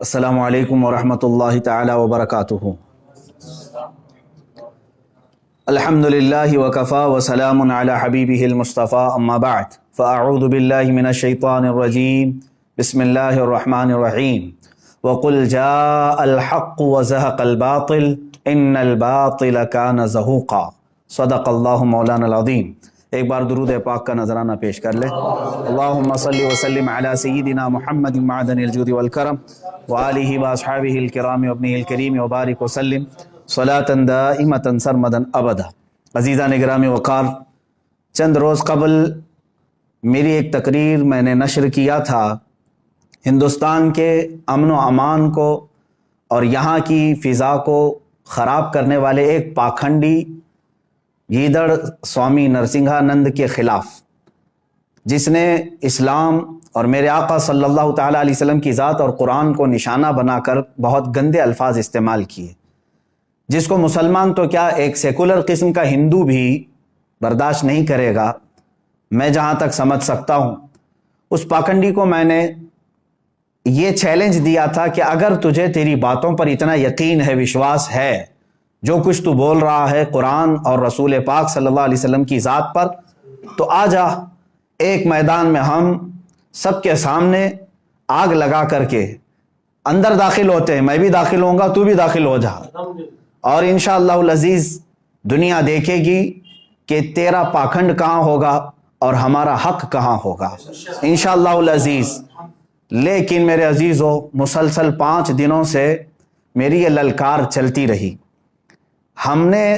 السلام علیکم ورحمۃ اللہ تعالی وبرکاتہ۔ الحمد للہ وکفا وسلام علی حبیبہ المصطفیٰ، اما بعد فاعوذ باللہ من الشیطان الرجیم، بسم اللہ الرحمن الرحیم۔ وقل جاء الحق وزهق الباطل ان الباطل کان زہوقا، صدق اللہ مولانا العظیم۔ ایک بار درود پاک کا نذرانہ پیش کر لیں۔ اللہم صلی وسلم علی سیدنا محمد معدن الجود والکرم وآلہ واصحابہ الکرام وابنہ الکریم وبارک وسلم صلاۃ دائمۃ سرمدا ابدا۔ عزیزان گرامی وقار، چند روز قبل میری ایک تقریر میں نے نشر کیا تھا ہندوستان کے امن و امان کو اور یہاں کی فضا کو خراب کرنے والے ایک پاکھنڈی گیدڑ سوامی نرسنگھانند کے خلاف، جس نے اسلام اور میرے آقا صلی اللہ تعالیٰ علیہ وسلم کی ذات اور قرآن کو نشانہ بنا کر بہت گندے الفاظ استعمال کیے، جس کو مسلمان تو کیا ایک سیکولر قسم کا ہندو بھی برداشت نہیں کرے گا۔ میں جہاں تک سمجھ سکتا ہوں، اس پاکھنڈی کو میں نے یہ چیلنج دیا تھا کہ اگر تجھے تیری باتوں پر اتنا یقین ہے، وشواس ہے، جو کچھ تو بول رہا ہے قرآن اور رسول پاک صلی اللہ علیہ وسلم کی ذات پر، تو آ جا ایک میدان میں ہم سب کے سامنے آگ لگا کر کے اندر داخل ہوتے ہیں، میں بھی داخل ہوں گا، تو بھی داخل ہو جا، اور انشاءاللہ العزیز دنیا دیکھے گی کہ تیرا پاکھنڈ کہاں ہوگا اور ہمارا حق کہاں ہوگا انشاءاللہ العزیز۔ لیکن میرے عزیزو، مسلسل 5 دنوں سے میری یہ للکار چلتی رہی۔ ہم نے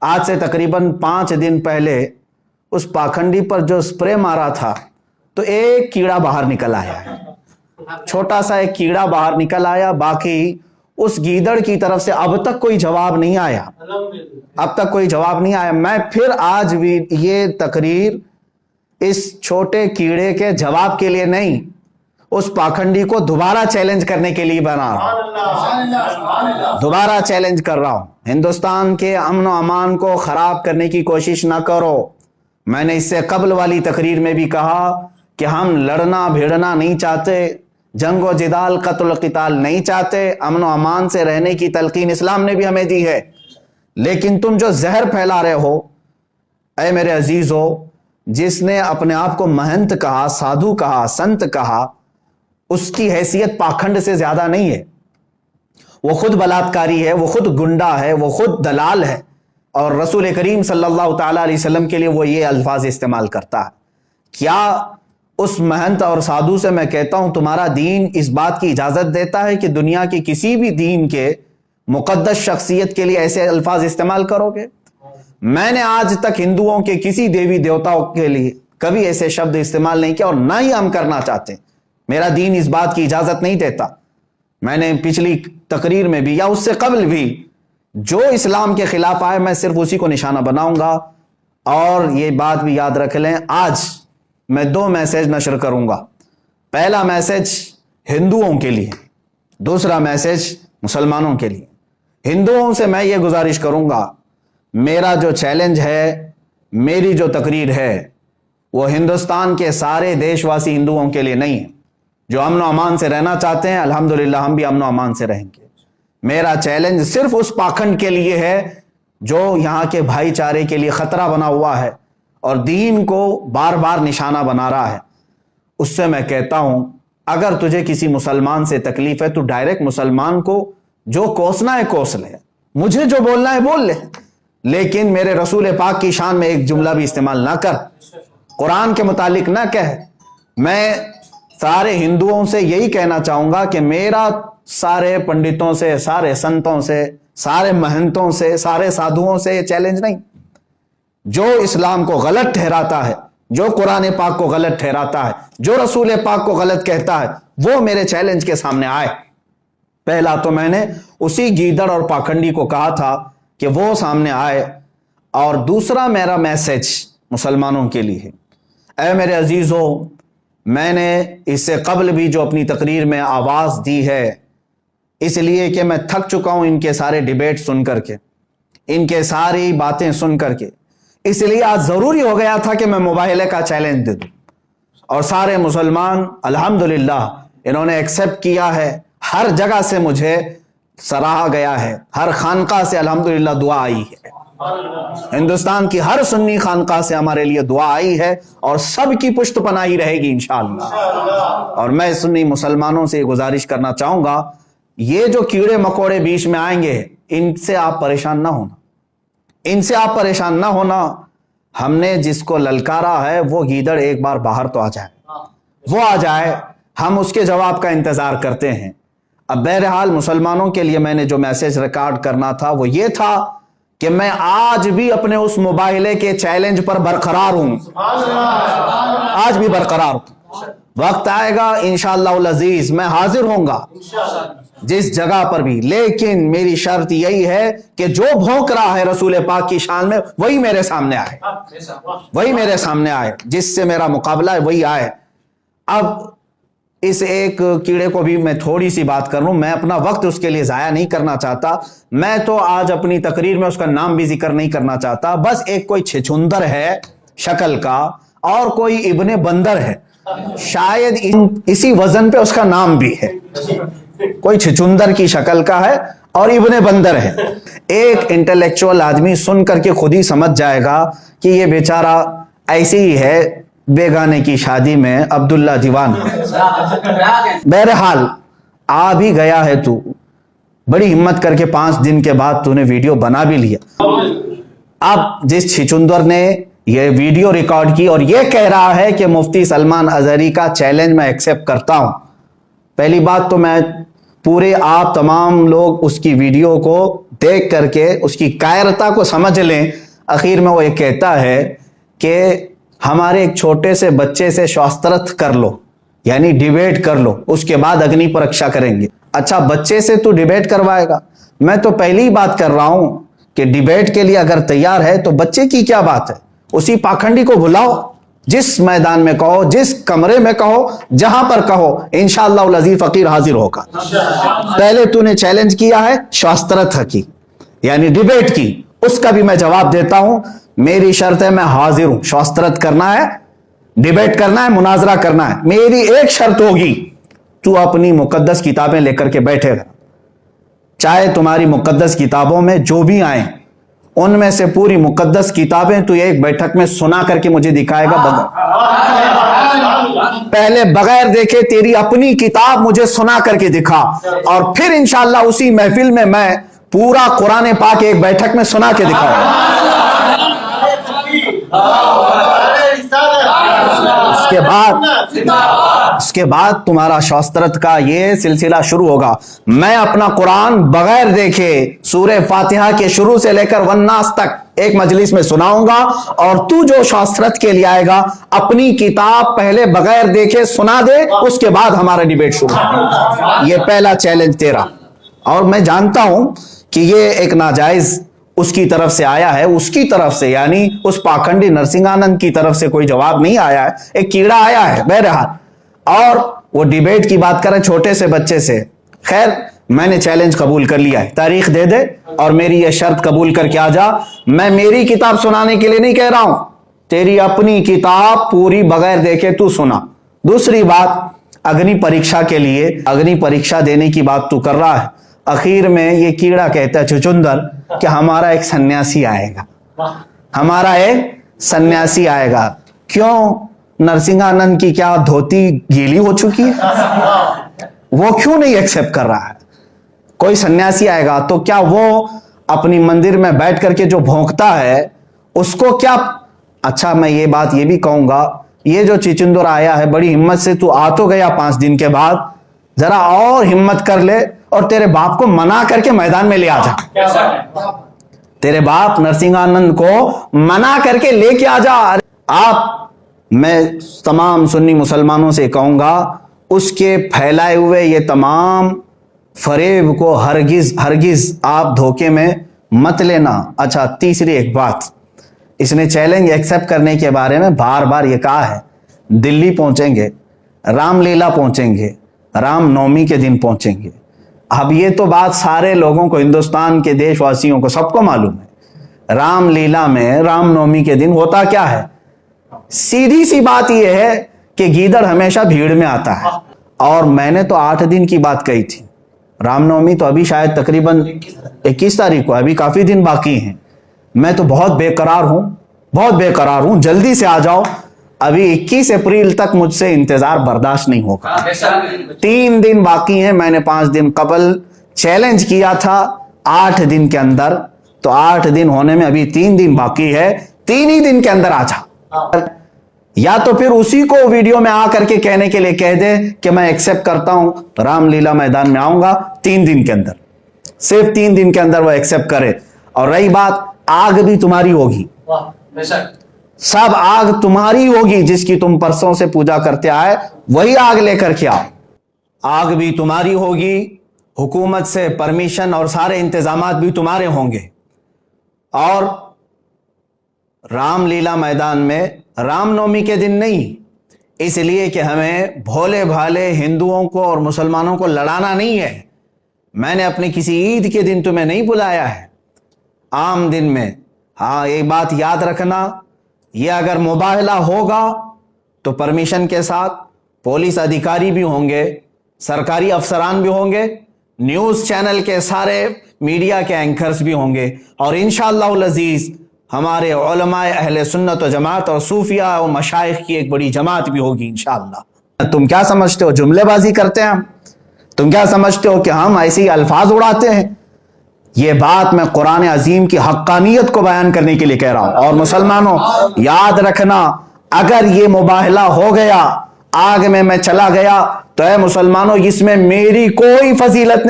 آج سے تقریباً 5 دن پہلے اس پاکھنڈی پر جو سپرے مارا تھا، تو ایک کیڑا باہر نکل آیا ہے، چھوٹا سا ایک کیڑا باہر نکل آیا، باقی اس گیدڑ کی طرف سے اب تک کوئی جواب نہیں آیا، اب تک کوئی جواب نہیں آیا۔ میں پھر آج بھی یہ تقریر اس چھوٹے کیڑے کے جواب کے لیے نہیں، اس پاکھنڈی کو دوبارہ چیلنج کرنے کے لیے بنا رہا ہوں، دوبارہ چیلنج کر رہا ہوں۔ ہندوستان کے امن و امان کو خراب کرنے کی کوشش نہ کرو۔ میں نے اس سے قبل والی تقریر میں بھی کہا کہ ہم لڑنا بھیڑنا نہیں چاہتے، جنگ و جدال قتل و قتال نہیں چاہتے، امن و امان سے رہنے کی تلقین اسلام نے بھی ہمیں دی ہے۔ لیکن تم جو زہر پھیلا رہے ہو، اے میرے عزیزو، جس نے اپنے آپ کو مہنت کہا، سادھو کہا، سنت کہا، اس کی حیثیت پاکھنڈ سے زیادہ نہیں ہے۔ وہ خود بلاتکاری ہے، وہ خود گنڈا ہے، وہ خود دلال ہے، اور رسول کریم صلی اللہ تعالیٰ علیہ وسلم کے لیے وہ یہ الفاظ استعمال کرتا ہے۔ کیا اس مہنت اور سادھو سے میں کہتا ہوں، تمہارا دین اس بات کی اجازت دیتا ہے کہ دنیا کی کسی بھی دین کے مقدس شخصیت کے لیے ایسے الفاظ استعمال کرو گے؟ میں نے آج تک ہندوؤں کے کسی دیوی دیوتاؤں کے لیے کبھی ایسے شبد استعمال نہیں کیا، اور نہ ہی ہم کرنا چاہتے۔ میرا دین اس بات کی اجازت نہیں دیتا۔ میں نے پچھلی تقریر میں بھی یا اس سے قبل بھی جو اسلام کے خلاف آئے، میں صرف اسی کو نشانہ بناؤں گا۔ اور یہ بات بھی یاد رکھ لیں، آج میں 2 میسج نشر کروں گا۔ پہلا میسج ہندوؤں کے لیے، دوسرا میسج مسلمانوں کے لیے۔ ہندوؤں سے میں یہ گزارش کروں گا، میرا جو چیلنج ہے، میری جو تقریر ہے، وہ ہندوستان کے سارے دیش واسی ہندوؤں کے لیے نہیں ہے۔ جو امن و امان سے رہنا چاہتے ہیں، الحمدللہ ہم بھی امن و امان سے رہیں گے۔ میرا چیلنج صرف اس پاکھنڈ کے لیے ہے جو یہاں کے بھائی چارے کے لیے خطرہ بنا ہوا ہے اور دین کو بار بار نشانہ بنا رہا ہے۔ اس سے میں کہتا ہوں، اگر تجھے کسی مسلمان سے تکلیف ہے تو ڈائریکٹ مسلمان کو جو کوسنا ہے کوس لے، مجھے جو بولنا ہے بول لے، لیکن میرے رسول پاک کی شان میں ایک جملہ بھی استعمال نہ کر، قرآن کے متعلق نہ کہہ۔ میں سارے ہندوؤں سے یہی کہنا چاہوں گا کہ میرا سارے پنڈتوں سے، سارے سنتوں سے، سارے مہنتوں سے، سارے سادھوؤں سے یہ چیلنج نہیں۔ جو اسلام کو غلط ٹھہراتا ہے، جو قرآن پاک کو غلط ٹھہراتا ہے، جو رسول پاک کو غلط کہتا ہے، وہ میرے چیلنج کے سامنے آئے۔ پہلا تو میں نے اسی گیدڑ اور پاکھنڈی کو کہا تھا کہ وہ سامنے آئے، اور دوسرا میرا میسج مسلمانوں کے لیے ہے۔ اے میرے عزیزو، میں نے اس سے قبل بھی جو اپنی تقریر میں آواز دی ہے، اس لیے کہ میں تھک چکا ہوں ان کے سارے ڈیبیٹ سن کر کے، ان کے ساری باتیں سن کر کے، اس لیے آج ضروری ہو گیا تھا کہ میں مباہلے کا چیلنج دے دوں۔ اور سارے مسلمان الحمدللہ انہوں نے ایکسیپٹ کیا ہے، ہر جگہ سے مجھے سراہا گیا ہے، ہر خانقاہ سے الحمدللہ دعا آئی ہے، ہندوستان کی ہر سنی خانقاہ سے ہمارے لیے دعا آئی ہے، اور سب کی پشت پناہی رہے گی انشاءاللہ۔ اور میں سنی مسلمانوں سے گزارش کرنا چاہوں گا، یہ جو کیڑے مکوڑے بیچ میں آئیں گے ان سے آپ پریشان نہ ہونا، ان سے آپ پریشان نہ ہونا۔ ہم نے جس کو للکارا ہے وہ گیدڑ ایک بار باہر تو آ جائے، وہ آ جائے، ہم اس کے جواب کا انتظار کرتے ہیں۔ اب بہرحال مسلمانوں کے لیے میں نے جو میسج ریکارڈ کرنا تھا وہ یہ تھا کہ میں آج بھی اپنے اس مباہلے کے چیلنج پر برقرار ہوں، آج بھی برقرار ہوں۔ وقت آئے گا انشاءاللہ العزیز میں حاضر ہوں گا جس جگہ پر بھی، لیکن میری شرط یہی ہے کہ جو بھونک رہا ہے رسول پاک کی شان میں وہی میرے سامنے آئے، وہی میرے سامنے آئے، جس سے میرا مقابلہ ہے وہی آئے۔ اب اس ایک کیڑے کو بھی میں تھوڑی سی بات کر لوں، میں اپنا وقت اس کے لیے ضائع نہیں کرنا چاہتا، میں تو آج اپنی تقریر میں اس کا نام بھی ذکر نہیں کرنا چاہتا، بس ایک کوئی چھچندر ہے شکل کا اور کوئی ابن بندر ہے، شاید اسی وزن پہ اس کا نام بھی ہے، کوئی چھچندر کی شکل کا ہے اور ابن بندر ہے۔ ایک انٹلیکچوئل آدمی سن کر کے خود ہی سمجھ جائے گا کہ یہ بیچارہ ایسے ہی ہے، بیگانے کی شادی میں عبداللہ دیوان ہے۔ بہرحال آ بھی گیا ہے تو، بڑی ہمت کر کے 5 دن کے بعد تو نے ویڈیو بنا بھی لیا۔ اب جس چھچندر نے یہ ویڈیو ریکارڈ کی اور یہ کہہ رہا ہے کہ مفتی سلمان اظہری کا چیلنج میں ایکسیپٹ کرتا ہوں، پہلی بات تو میں پورے آپ تمام لوگ اس کی ویڈیو کو دیکھ کر کے اس کی کائرتا کو سمجھ لیں۔ اخیر میں وہ یہ کہتا ہے کہ ہمارے ایک چھوٹے سے بچے سے شاسترت کر لو، یعنی ڈیبیٹ کر لو، اس کے بعد اگنی پرکشا کریں گے۔ اچھا بچے سے تو ڈیبیٹ کروائے گا؟ میں تو پہلی بات کر رہا ہوں کہ ڈیبیٹ کے لیے اگر تیار ہے تو بچے کی کیا بات ہے، اسی پاکھنڈی کو بلاؤ، جس میدان میں کہو، جس کمرے میں کہو، جہاں پر کہو، انشاءاللہ العزیز فقیر حاضر ہوگا۔ پہلے تو نے چیلنج کیا ہے شاسترت کی، یعنی ڈیبیٹ کی، اس کا بھی میں جواب دیتا ہوں، میری شرط ہے میں حاضر ہوں، شاسترت کرنا ہے، ڈیبیٹ کرنا ہے، مناظرہ کرنا ہے۔ میری ایک شرط ہوگی، تو اپنی مقدس کتابیں لے کر کے بیٹھے گا، چاہے تمہاری مقدس کتابوں میں جو بھی آئیں ان میں سے پوری مقدس کتابیں تو ایک بیٹھک میں سنا کر کے مجھے دکھائے گا، پہلے بغیر دیکھے تیری اپنی کتاب مجھے سنا کر کے دکھا، اور پھر انشاءاللہ اسی محفل میں میں پورا قرآن پاک ایک بیٹھک میں سنا کے دکھاؤں۔ اس کے بعد تمہارا شاسترت کا یہ سلسلہ شروع ہوگا۔ میں اپنا قرآن بغیر دیکھے سورہ فاتحہ کے شروع سے لے کر والناس تک ایک مجلس میں سناؤں گا، اور تو جو شاسترت کے لیے آئے گا اپنی کتاب پہلے بغیر دیکھے سنا دے، اس کے بعد ہمارا ڈیبیٹ شروع ہوگا۔ یہ پہلا چیلنج تیرا، اور میں جانتا ہوں کہ یہ ایک ناجائز اس کی طرف سے آیا ہے، اس کی طرف سے یعنی اس پاکھنڈی نرسنگانند کی طرف سے کوئی جواب نہیں آیا ہے، ایک کیڑا آیا ہے بہرحال، اور وہ ڈیبیٹ کی بات کریں چھوٹے سے بچے سے۔ خیر میں نے چیلنج قبول کر لیا ہے، تاریخ دے دے اور میری یہ شرط قبول کر کے آ جا۔ میں میری کتاب سنانے کے لیے نہیں کہہ رہا ہوں، تیری اپنی کتاب پوری بغیر دیکھے تو سنا۔ دوسری بات، اگنی پریکشا کے لیے، اگنی پریکشا دینے کی بات تو کر رہا ہے، اخیر میں یہ کیڑا کہتا ہے چھچندر کہ ہمارا ایک سنیاسی آئے گا، ہمارا ایک سنیاسی آئے گا۔ کیوں؟ نرسنگانند کی کیا دھوتی گیلی ہو چکی ہے؟ وہ کیوں نہیں ایکسیپٹ کر رہا ہے؟ کوئی سنیاسی آئے گا تو کیا وہ اپنی مندر میں بیٹھ کر کے جو بھونکتا ہے اس کو کیا؟ اچھا میں یہ بات یہ بھی کہوں گا، یہ جو چچندر آیا ہے بڑی ہمت سے تو آ تو گیا 5 دن کے بعد، ذرا اور ہمت کر لے اور تیرے باپ کو منع کر کے میدان میں لے آ جا، تیرے باپ نرسنگانند کو منع کر کے لے کے آ جا۔ میں تمام سنی مسلمانوں سے کہوں گا اس کے پھیلائے ہوئے یہ تمام فریب کو ہرگز آپ دھوکے میں مت لینا۔ اچھا تیسری ایک بات، اس نے چیلنج ایکسیپٹ کرنے کے بارے میں بار بار یہ کہا ہے دلی پہنچیں گے، رام لیلا پہنچیں گے، رام نومی کے دن پہنچیں گے۔ اب یہ تو بات سارے لوگوں کو، ہندوستان کے دیش واسیوں کو سب کو معلوم ہے، رام لیلا میں رام نومی کے دن ہوتا کیا ہے؟ سیدھی سی بات یہ ہے کہ گیدڑ ہمیشہ بھیڑ میں آتا ہے، اور میں نے تو 8 دن کی بات کہی تھی، رام نومی تو ابھی شاید تقریباً 21 تاریخ کو، ابھی کافی دن باقی ہیں. میں تو بہت بے قرار ہوں، جلدی سے آ جاؤ. ابھی 21 اپریل تک مجھ سے انتظار برداشت نہیں ہوگا. 3 دن باقی ہیں. میں نے 5 دن قبل چیلنج کیا تھا 8 دن کے اندر، تو 8 دن ہونے میں ابھی 3 دن باقی ہے. 3 ہی دن کے اندر آ جا، یا تو پھر اسی کو ویڈیو میں آ کر کے کہنے کے لیے کہہ دے کہ میں ایکسپٹ کرتا ہوں، رام لیلا میدان میں آؤں گا 3 دن کے اندر. صرف 3 دن کے اندر وہ ایکسپٹ کرے. اور رہی بات، آگ بھی تمہاری ہوگی، سب آگ تمہاری ہوگی. جس کی تم پرسوں سے پوجا کرتے آئے وہی آگ لے کر کے آؤ. آگ بھی تمہاری ہوگی، حکومت سے پرمیشن اور سارے انتظامات بھی تمہارے ہوں گے. اور رام لیلا میدان میں رام نومی کے دن نہیں، اس لیے کہ ہمیں بھولے بھالے ہندوؤں کو اور مسلمانوں کو لڑانا نہیں ہے. میں نے اپنے کسی عید کے دن تمہیں نہیں بلایا ہے، عام دن میں. ہاں ایک بات یاد رکھنا، یہ اگر مباہلہ ہوگا تو پرمیشن کے ساتھ پولیس ادھیکاری بھی ہوں گے، سرکاری افسران بھی ہوں گے، نیوز چینل کے سارے میڈیا کے اینکرز بھی ہوں گے، اور انشاءاللہ العزیز ہمارے علماء اہل سنت و جماعت اور صوفیاء و مشائخ کی ایک بڑی جماعت بھی ہوگی انشاءاللہ. تم کیا سمجھتے ہو جملے بازی کرتے ہیں ہم؟ تم کیا سمجھتے ہو کہ ہم ایسے ہی الفاظ اڑاتے ہیں؟ یہ بات میں قرآن عظیم کی حقانیت کو بیان کرنے کے لیے کہہ رہا ہوں. اور مسلمانوں یاد رکھنا، اگر یہ مباہلہ ہو گیا، آگ میں چلا گیا، تو اے مسلمانوں اس میں میری کوئی فضیلت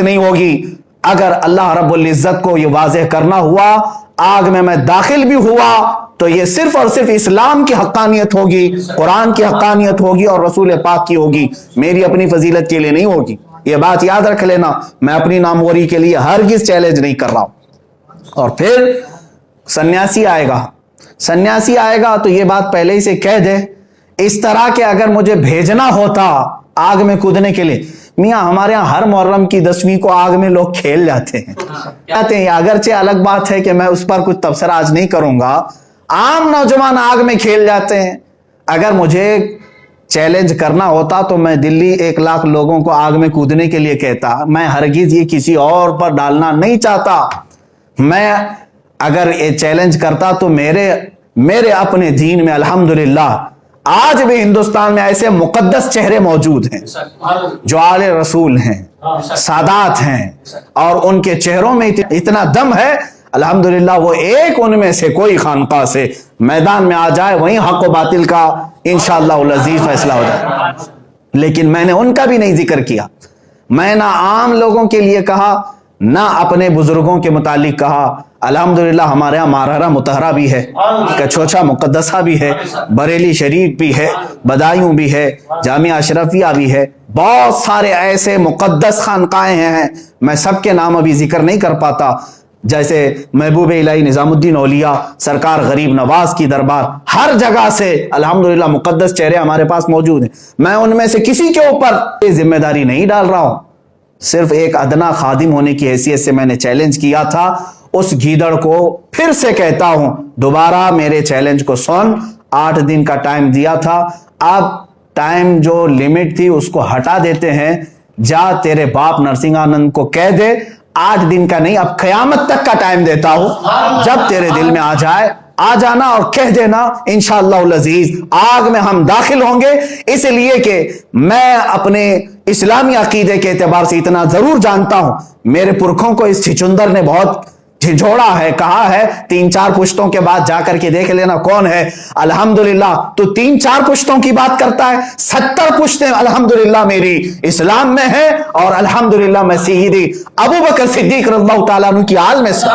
نہیں ہوگی. اگر اللہ رب العزت کو یہ واضح کرنا ہوا، آگ میں داخل بھی ہوا، تو یہ صرف اور صرف اسلام کی حقانیت ہوگی، قرآن کی حقانیت ہوگی اور رسول پاک کی ہوگی، میری اپنی فضیلت کے لیے نہیں ہوگی. یہ بات یاد رکھ لینا. میں اپنی ناموری کے لیے ہرگز چیلنج نہیں کر رہا ہوں. اور پھر سنیاسی آئے گا تو یہ بات پہلے ہی سے کہہ دے، اس طرح کہ اگر مجھے بھیجنا ہوتا آگ میں کودنے کے لیے، میاں ہمارے ہاں ہر محرم کی 10ویں کو آگ میں لوگ کھیل جاتے ہیں. اگرچہ الگ بات ہے کہ میں اس پر کچھ تبصرہ آج نہیں کروں گا، عام نوجوان آگ میں کھیل جاتے ہیں. اگر مجھے چیلنج کرنا ہوتا تو میں دلی 1 لاکھ لوگوں کو آگ میں کودنے کے لیے کہتا. میں ہرگز یہ کسی اور پر ڈالنا نہیں چاہتا. میں اگر یہ چیلنج کرتا تو میرے اپنے دین میں الحمدللہ آج بھی ہندوستان میں ایسے مقدس چہرے موجود ہیں جو آل رسول ہیں، سادات ہیں، اور ان کے چہروں میں اتنا دم ہے، الحمدللہ وہ ایک ان میں سے کوئی خانقاہ سے میدان میں آ جائے، وہیں حق و باطل کا انشاءاللہ العزیز فیصلہ ہو جائے. لیکن میں نے ان کا بھی نہیں ذکر کیا. میں نہ عام لوگوں کے لیے کہا، نہ اپنے بزرگوں کے متعلق کہا. الحمدللہ ہمارے یہاں مارہرہ مطہرہ بھی ہے، کچھوچا مقدسہ بھی ہے، بریلی شریف بھی ہے، بدایوں بھی ہے، جامعہ اشرفیہ بھی ہے. بہت سارے ایسے مقدس خانقاہیں ہیں، میں سب کے نام ابھی ذکر نہیں کر پاتا. جیسے محبوب الہی نظام الدین اولیاء، سرکار غریب نواز کی دربار، ہر جگہ سے الحمدللہ مقدس چہرے ہمارے پاس موجود ہیں. میں ان میں سے کسی کے اوپر یہ ذمہ داری نہیں ڈال رہا ہوں. صرف ایک ادنا خادم ہونے کی حیثیت سے میں نے چیلنج کیا تھا. اس گیدڑ کو پھر سے کہتا ہوں، دوبارہ میرے چیلنج کو سن. 8 دن کا ٹائم دیا تھا، اب ٹائم جو لمٹ تھی اس کو ہٹا دیتے ہیں. جا تیرے باپ نرسنگ آنند کو کہہ دے 8 دن کا نہیں، اب قیامت تک کا ٹائم دیتا ہوں. جب تیرے دل میں آ جائے آ جانا اور کہہ دینا، انشاءاللہ العزیز آگ میں ہم داخل ہوں گے. اس لیے کہ میں اپنے اسلامی عقیدے کے اعتبار سے اتنا ضرور جانتا ہوں، میرے پرکھوں کو اس چھچندر نے بہت جھنجھوڑا ہے، کہا ہے 3-4 پشتوں کے بعد جا کر کے دیکھ لینا کون ہے. الحمدللہ تو 3-4 پشتوں کی بات کرتا ہے، 70 پشتیں الحمدللہ میری اسلام میں ہے، اور الحمدللہ میں سیدی ابو بکر صدیق رضی اللہ تعالیٰ عنہ کی آل میں سے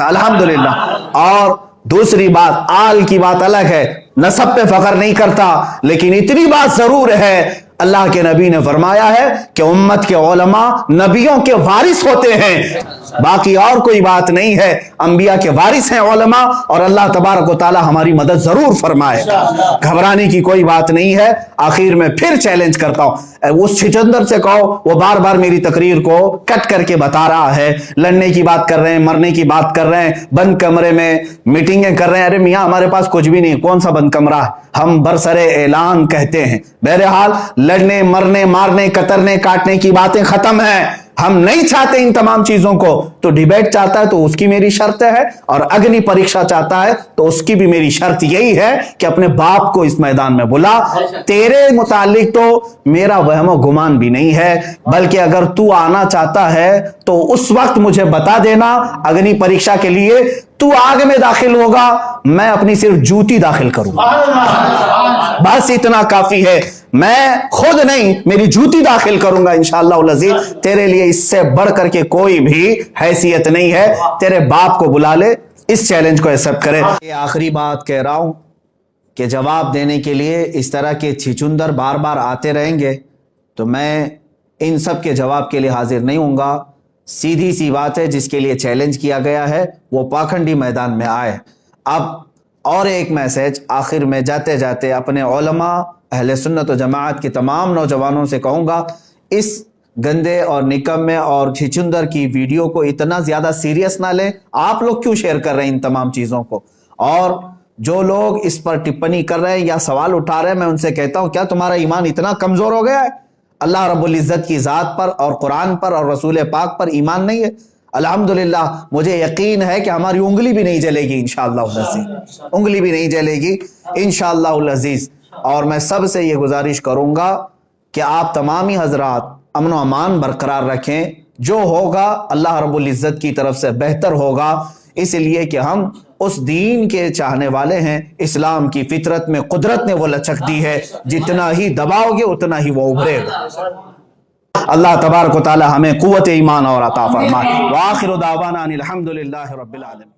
الحمدللہ. اور دوسری بات، آل کی بات الگ ہے، نسب پہ فخر نہیں کرتا، لیکن اتنی بات ضرور ہے، اللہ کے نبی نے فرمایا ہے کہ امت کے علماء نبیوں کے وارث ہوتے ہیں. باقی اور کوئی بات نہیں ہے، انبیاء کے وارث ہیں علماء، اور اللہ تبارک و تعالی ہماری مدد ضرور فرمائے. گھبرانے کی کوئی بات نہیں ہے. آخر میں پھر چیلنج کرتا ہوں، اس چھچندر سے کہو، وہ بار بار میری تقریر کو کٹ کر کے بتا رہا ہے، لڑنے کی بات کر رہے ہیں، مرنے کی بات کر رہے ہیں، بند کمرے میں میٹنگیں کر رہے ہیں. ارے میاں ہمارے پاس کچھ بھی نہیں، کون سا بند کمرہ ہے، ہم برسر اعلان کہتے ہیں. بہرحال لڑنے مرنے مارنے کترنے کاٹنے کی باتیں ختم ہیں. ہم نہیں چاہتے ان تمام چیزوں کو. تو ڈیبیٹ چاہتا ہے تو اس کی میری شرط ہے, اور اگنی پریکشا چاہتا ہے تو اس کی بھی میری شرط یہی ہے کہ اپنے باپ کو اس میدان میں بلا. تیرے متعلق تو میرا وہم و گمان بھی نہیں ہے, بلکہ اگر تو آنا چاہتا ہے تو اس وقت مجھے بتا دینا. اگنی پریکشا کے لیے تو آگ میں داخل ہوگا, میں اپنی صرف جوتی داخل کروں گا, بس اتنا کافی ہے. میں خود نہیں, میری جوتی داخل کروں گا انشاءاللہ العزیز. تیرے لیے اس سے بڑھ کر کے کوئی بھی حیثیت نہیں ہے. تیرے باپ کو بلا لے, اس چیلنج کو ایکسپٹ کرے. یہ آخری بات کہہ رہا ہوں کہ جواب دینے کے لیے اس طرح کے چھچندر بار بار آتے رہیں گے تو میں ان سب کے جواب کے لیے حاضر نہیں ہوں گا. سیدھی سی بات ہے, جس کے لیے چیلنج کیا گیا ہے وہ پاکھنڈی میدان میں آئے. اب اور ایک میسج آخر میں جاتے جاتے اپنے علماء اہل سنت و جماعت کے تمام نوجوانوں سے کہوں گا, اس گندے اور نکمے اور چھچندر کی ویڈیو کو اتنا زیادہ سیریس نہ لیں. آپ لوگ کیوں شیئر کر رہے ہیں ان تمام چیزوں کو؟ اور جو لوگ اس پر ٹپنی کر رہے ہیں یا سوال اٹھا رہے ہیں, میں ان سے کہتا ہوں, کیا تمہارا ایمان اتنا کمزور ہو گیا ہے؟ اللہ رب العزت کی ذات پر اور قرآن پر اور رسول پاک پر ایمان نہیں ہے؟ الحمدللہ مجھے یقین ہے کہ ہماری انگلی بھی نہیں جلے گی انشاءاللہ العزیز, انگلی بھی نہیں جلے گی انشاءاللہ العزیز. اور میں سب سے یہ گزارش کروں گا کہ آپ تمامی حضرات امن و امان برقرار رکھیں. جو ہوگا اللہ رب العزت کی طرف سے بہتر ہوگا, اس لیے کہ ہم اس دین کے چاہنے والے ہیں. اسلام کی فطرت میں قدرت نے وہ لچک دی ہے, جتنا ہی دباؤ گے اتنا ہی وہ ابھرے گا. اللہ تبارک و تعالی ہمیں قوت ایمان اور عطا فرمائے. وآخر دعوانا ان الحمدللہ رب العالمین.